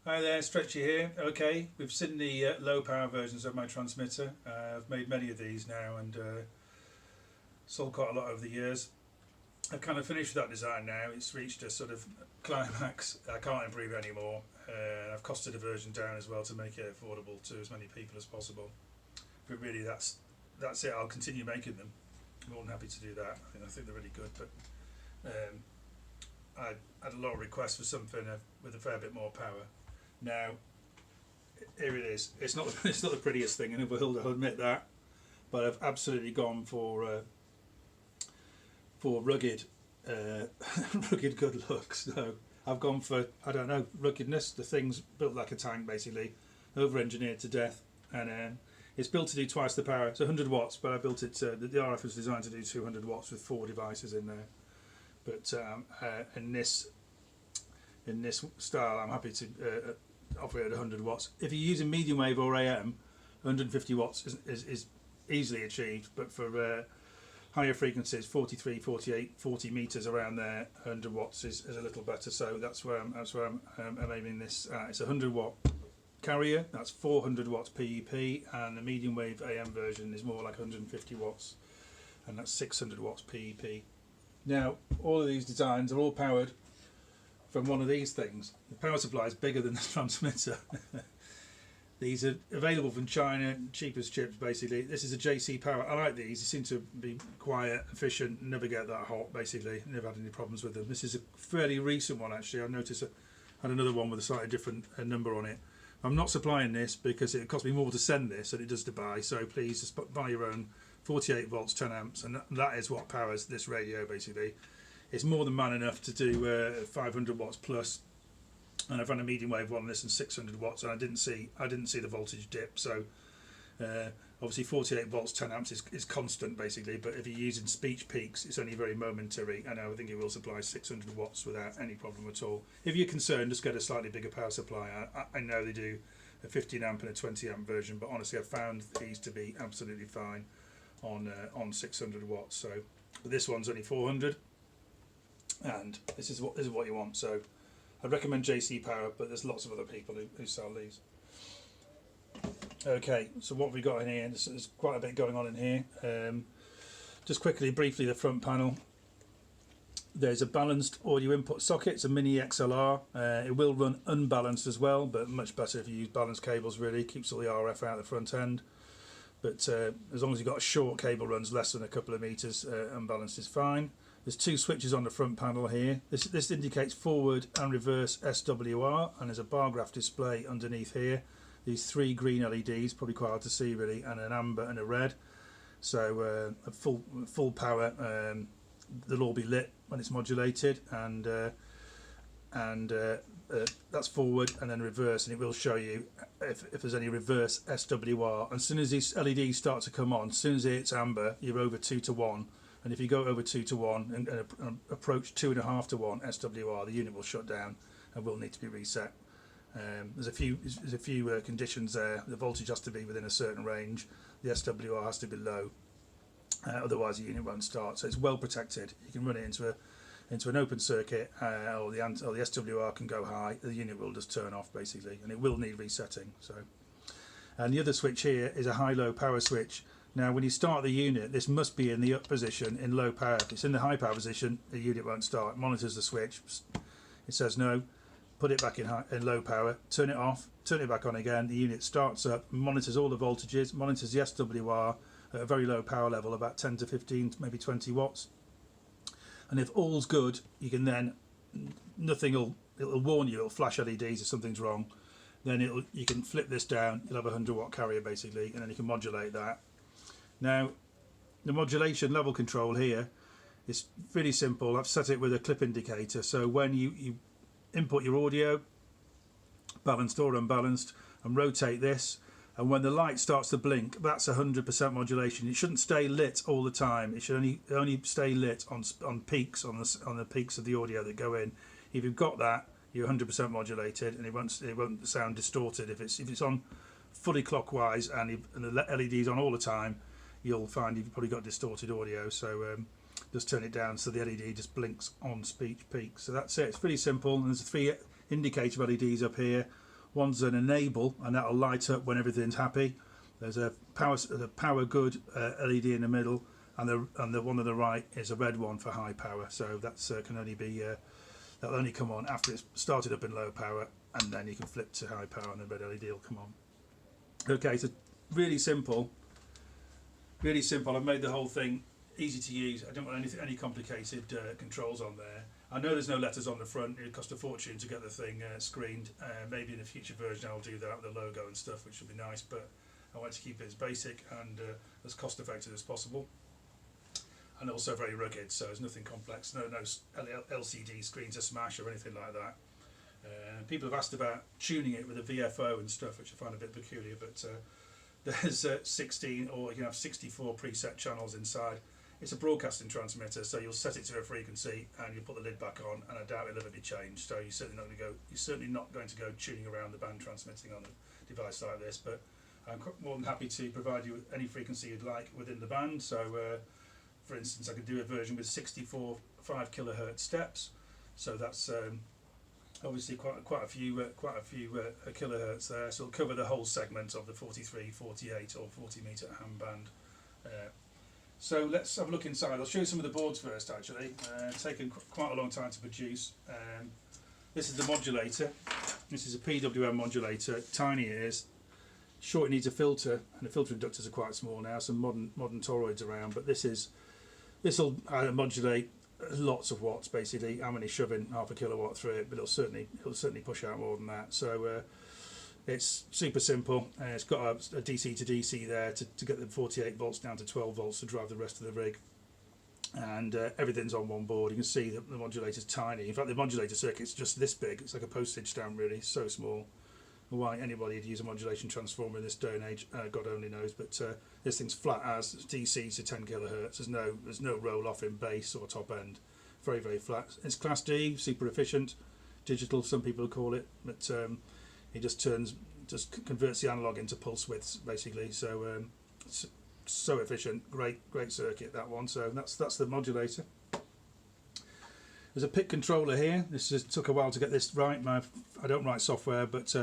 Hi there, Stretchy here. Okay, we've seen the low power versions of my transmitter. I've made many of these now and sold quite a lot over the years. I've kind of finished that design now. It's reached a sort of climax. I can't improve it anymore. I've costed the version down as well to make it affordable to as many people as possible. But really, that's it. I'll continue making them. I'm more than happy to do that. I think they're really good. But I had a lot of requests for something with a fair bit more power. Now, here it is. It's not the prettiest thing in the world, I'll admit that, but I've absolutely gone for rugged, rugged good looks. So I've gone for, I don't know, ruggedness. The thing's built like a tank, basically, over-engineered to death, and it's built to do twice the power. It's 100 watts, but I built it. The RF was designed to do 200 watts with 4 devices in there. But in this style, I'm happy to offer it at 100 watts. If you're using medium wave or AM, 150 watts is easily achieved, but for higher frequencies, 43, 48, 40 meters around there, 100 watts is a little better. So that's where I'm aiming this. It's a 100 watt carrier. That's 400 watts PEP, and the medium wave AM version is more like 150 watts, and that's 600 watts PEP. Now, all of these designs are all powered from one of these things. The power supply is bigger than the transmitter. These are available from China, cheap as chips basically. This is a JC Power. I like these. They seem to be quiet, efficient, never get that hot basically. Never had any problems with them. This is a fairly recent one actually. I noticed I had another one with a slightly different number on it. I'm not supplying this because it cost me more to send this than it does to buy, so please just buy your own. 48 volts, 10 amps, and that is what powers this radio basically. It's more than man enough to do 500 watts plus, and I've run a medium wave one on this and 600 watts, and I didn't see the voltage dip. So obviously 48 volts, 10 amps is constant basically, but if you're using speech peaks, it's only very momentary, and I think it will supply 600 watts without any problem at all. If you're concerned, just get a slightly bigger power supply. I know they do a 15 amp and a 20 amp version, but honestly I've found these to be absolutely fine on 600 watts. So but this one's only 400, and this is what you want. So I'd recommend JC Power, but there's lots of other people who sell these. Okay, so what have we got in here? There's quite a bit going on in here. Just quickly, briefly, the front panel. There's a balanced audio input socket. It's a mini XLR. It will run unbalanced as well, but much better if you use balanced cables. Really keeps all the RF out the front end. But as long as you've got a short cable runs less than a couple of meters, unbalanced is fine. There's 2 switches on the front panel here. This indicates forward and reverse SWR, and there's a bar graph display underneath here. These 3 green LEDs, probably quite hard to see really, and an amber and a red. So a full power. They'll all be lit when it's modulated, and that's forward and then reverse, and it will show you if there's any reverse SWR. And as soon as these LEDs start to come on, as soon as it's amber, you're over 2 to 1, and if you go over 2 to 1 and approach 2.5 to 1 SWR, the unit will shut down and will need to be reset. There's a few conditions there. The voltage has to be within a certain range, the SWR has to be low, otherwise the unit won't start. So it's well protected. You can run it into an open circuit, or the SWR can go high. The unit will just turn off basically, and it will need resetting. So, and the other switch here is a high-low power switch. Now, when you start the unit, this must be in the up position in low power. If it's in the high power position, the unit won't start. It monitors the switch. It says no. Put it back in low power. Turn it off. Turn it back on again. The unit starts up. Monitors all the voltages. Monitors the SWR at a very low power level, about 10 to 15, maybe 20 watts. And if all's good, you can then, it'll warn you, it'll flash LEDs if something's wrong. Then you can flip this down, you'll have a 100 watt carrier basically, and then you can modulate that. Now, the modulation level control here is really simple. I've set it with a clip indicator, so when you input your audio, balanced or unbalanced, and rotate this, and when the light starts to blink, that's 100% modulation. It shouldn't stay lit all the time. It should only stay lit on peaks, on the peaks of the audio that go in. If you've got that, you're 100% modulated, and it won't sound distorted. If it's on fully clockwise and the LED's on all the time, you'll find you've probably got distorted audio. So just turn it down so the LED just blinks on speech peaks. So that's it. It's pretty simple. And there's 3 indicator LEDs up here. One's an enable, and that'll light up when everything's happy. There's a power good LED in the middle, and the one on the right is a red one for high power. So that's can only be that'll only come on after it's started up in low power, and then you can flip to high power, and the red LED will come on. Okay, so really simple. Really simple. I've made the whole thing easy to use. I don't want any complicated controls on there. I know there's no letters on the front. It cost a fortune to get the thing screened. Maybe in a future version I'll do that with the logo and stuff, which would be nice, but I want to keep it as basic and as cost effective as possible. And also very rugged, so there's nothing complex. No LCD screens to smash or anything like that. People have asked about tuning it with a VFO and stuff, which I find a bit peculiar, but there's 16 or you can have 64 preset channels inside. It's a broadcasting transmitter, so you'll set it to a frequency and you'll put the lid back on, and I doubt it'll ever be changed. So you're certainly not going to go tuning around the band transmitting on a device like this. But I'm more than happy to provide you with any frequency you'd like within the band. So, for instance, I could do a version with 64 5 kilohertz steps. So that's obviously quite a few kilohertz there. So it'll cover the whole segment of the 43, 48, or 40 meter ham band. So let's have a look inside. I'll show you some of the boards first actually. It's taken quite a long time to produce. This is the modulator. This is a PWM modulator, tiny it is. Sure, it needs a filter, and the filter inductors are quite small now, some modern toroids around, but this will modulate lots of watts basically. I'm only shoving half a kilowatt through it, but it'll certainly push out more than that. So it's super simple. It's got a DC to DC there to get the 48 volts down to 12 volts to drive the rest of the rig, and everything's on one board. You can see that the modulator's tiny. In fact, the modulator circuit's just this big. It's like a postage stamp really, so small. Why anybody would use a modulation transformer in this day and age, God only knows. But this thing's flat as DC to 10 kilohertz. There's no roll off in bass or top end. Very flat. It's Class D, super efficient, digital some people call it, but it just converts the analog into pulse widths basically. So so efficient, great circuit that one. So that's the modulator. There's a PIC controller here. Took a while to get this right. I don't write software, but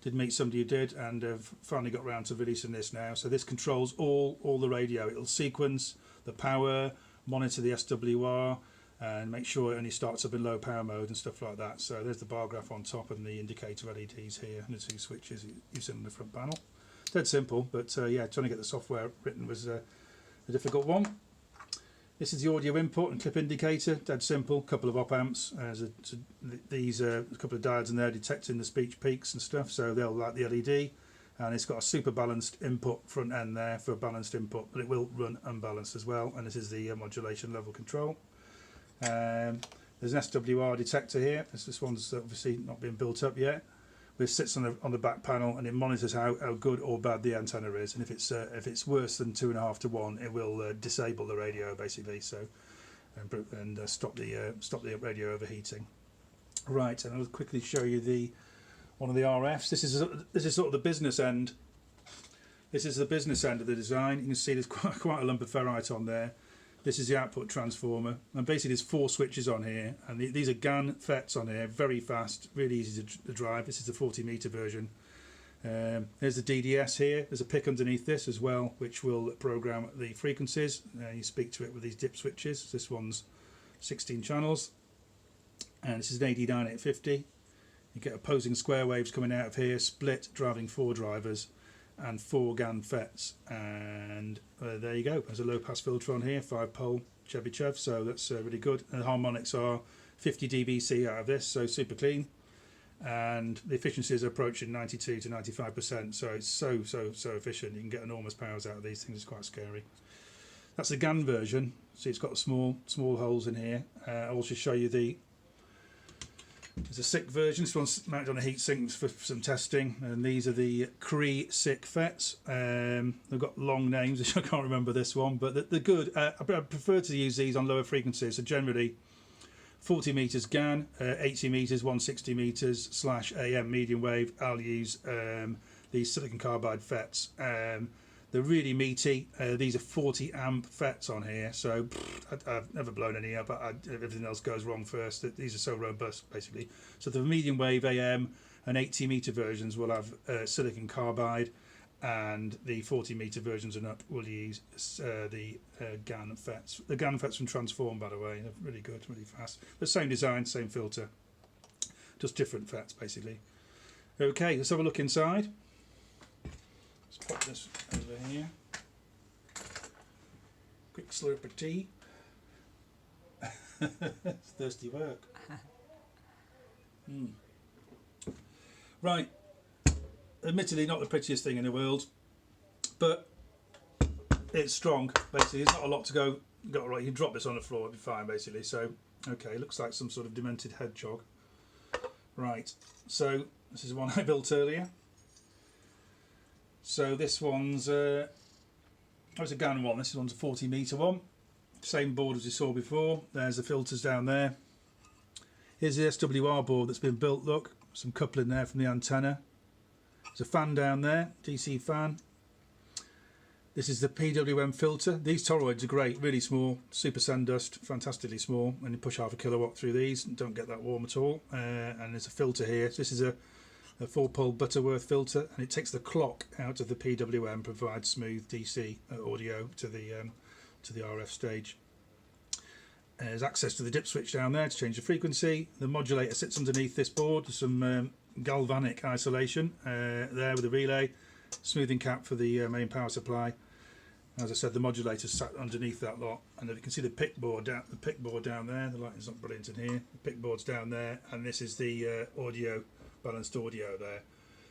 did meet somebody who did, and have finally got around to releasing this now. So this controls all the radio. It'll sequence the power, monitor the SWR, and make sure it only starts up in low power mode and stuff like that. So there's the bar graph on top and the indicator LEDs here, and the two switches you see on the front panel. Dead simple, but yeah, trying to get the software written was a difficult one. This is the audio input and clip indicator, dead simple, couple of op amps. These a couple of diodes in there detecting the speech peaks and stuff, so they'll light the LED. And it's got a super balanced input front end there for balanced input, but it will run unbalanced as well. And this is the modulation level control. There's an SWR detector here. This one's obviously not been built up yet. It sits on the back panel, and it monitors how good or bad the antenna is, and if it's worse than 2.5 to 1, it will disable the radio basically. So and stop the radio overheating. Right, and I'll quickly show you one of the RFs. This is sort of the business end. This is the business end of the design. You can see there's quite a lump of ferrite on there. This is the output transformer, and basically there's 4 switches on here, and these are GAN FETs on here, very fast, really easy to drive. This is the 40 meter version. There's the DDS here. There's a PIC underneath this as well, which will program the frequencies. You speak to it with these dip switches. This one's 16 channels, and this is an AD9850. You get opposing square waves coming out of here, split, driving 4 drivers, and 4 GAN FETs, and there you go. There's a low pass filter on here, 5-pole Chevy-Chev, so that's really good. And the harmonics are 50 dBc out of this, so super clean, and the efficiencies are approaching 92 to 95%, so it's so efficient. You can get enormous powers out of these things. It's quite scary. That's the GAN version. See, it's got small holes in here. I'll also show you there's a SiC version. This one's mounted on a heat sink for some testing, and these are the Cree SiC FETs. They've got long names, which I can't remember this one, but they're good. I prefer to use these on lower frequencies, so generally 40 meters GAN, 80 meters, 160 meters / AM medium wave. I'll use these silicon carbide FETs. They're really meaty. These are 40 amp FETs on here, so I've never blown any up. Everything else goes wrong first. These are so robust, basically. So the medium wave AM and 80 meter versions will have silicon carbide, and the 40 meter versions and up will use the GaN FETs. The GaN FETs from Transform, by the way, they're really good, really fast. The same design, same filter, just different FETs basically. Okay, let's have a look inside. Let's pop this over here. Quick slurp of tea. It's thirsty work. Right, admittedly not the prettiest thing in the world, but it's strong basically. There's not a lot to go right. You can drop this on the floor, it'll be fine basically. So okay, looks like some sort of demented hedgehog. Right, so this is one I built earlier. So this one's that was a GaN one. This one's a 40 meter one. Same board as you saw before. There's the filters down there. Here's the SWR board that's been built. Look, some coupling there from the antenna. There's a fan down there, DC fan. This is the PWM filter. These toroids are great, really small, super sandust, fantastically small. And you push 0.5 kilowatt through these, don't get that warm at all. And there's a filter here. So this is a 4-pole Butterworth filter, and it takes the clock out of the PWM, provides smooth DC audio to the RF stage. There's access to the dip switch down there to change the frequency. The modulator sits underneath this board. There's some galvanic isolation there with a relay, smoothing cap for the main power supply. As I said, the modulator sat underneath that lot, and if you can see the pick board down there. The lighting's not brilliant in here. The pick board's down there, and this is the audio, balanced audio there.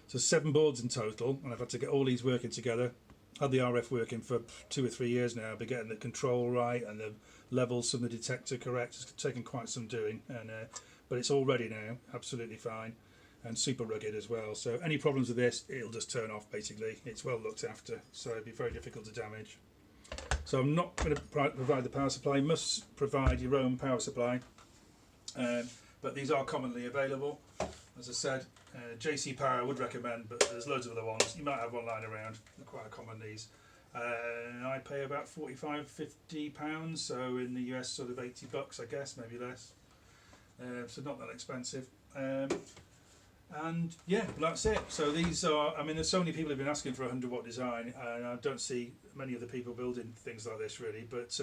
So 7 boards in total, and I've had to get all these working together. Had the RF working for 2 or 3 years now, but getting the control right and the levels from the detector correct. It's taken quite some doing, and but it's all ready now, absolutely fine, and super rugged as well. So any problems with this, it'll just turn off basically. It's well looked after, so it'd be very difficult to damage. So I'm not going to provide the power supply. You must provide your own power supply, but these are commonly available. As I said, JC Power I would recommend, but there's loads of other ones. You might have one lying around. They're quite common, these. I pay about £45–50, so in the US sort of $80 I guess, maybe less. So not that expensive. And yeah, that's it. So these are, I mean, there's so many people who've been asking for a 100-watt design, and I don't see many of the people building things like this really, but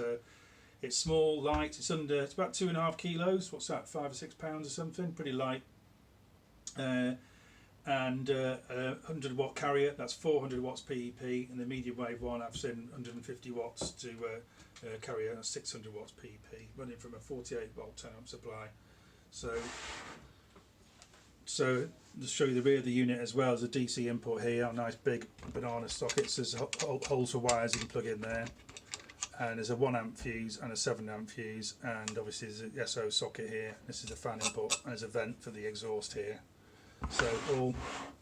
it's small, light, it's about 2.5 kilos. What's that, 5 or 6 pounds or something? Pretty light. And 100-watt carrier, that's 400 watts PEP, and the medium wave one I've seen 150 watts to carrier, 600 watts PEP, running from a 48 volt 10 amp supply. So just show you the rear of the unit as well. There's a DC input here, nice big banana sockets. There's holes for wires you can plug in there, and there's a 1 amp fuse and a 7 amp fuse, and obviously there's a SO socket here. This is the fan input, and there's a vent for the exhaust here. So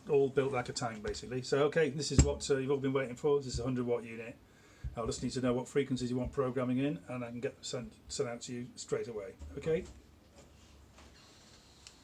all built like a tank basically. So okay, this is what you've all been waiting for. This is a 100-watt unit. I'll just need to know what frequencies you want programming in, and I can get them sent out to you straight away. Okay.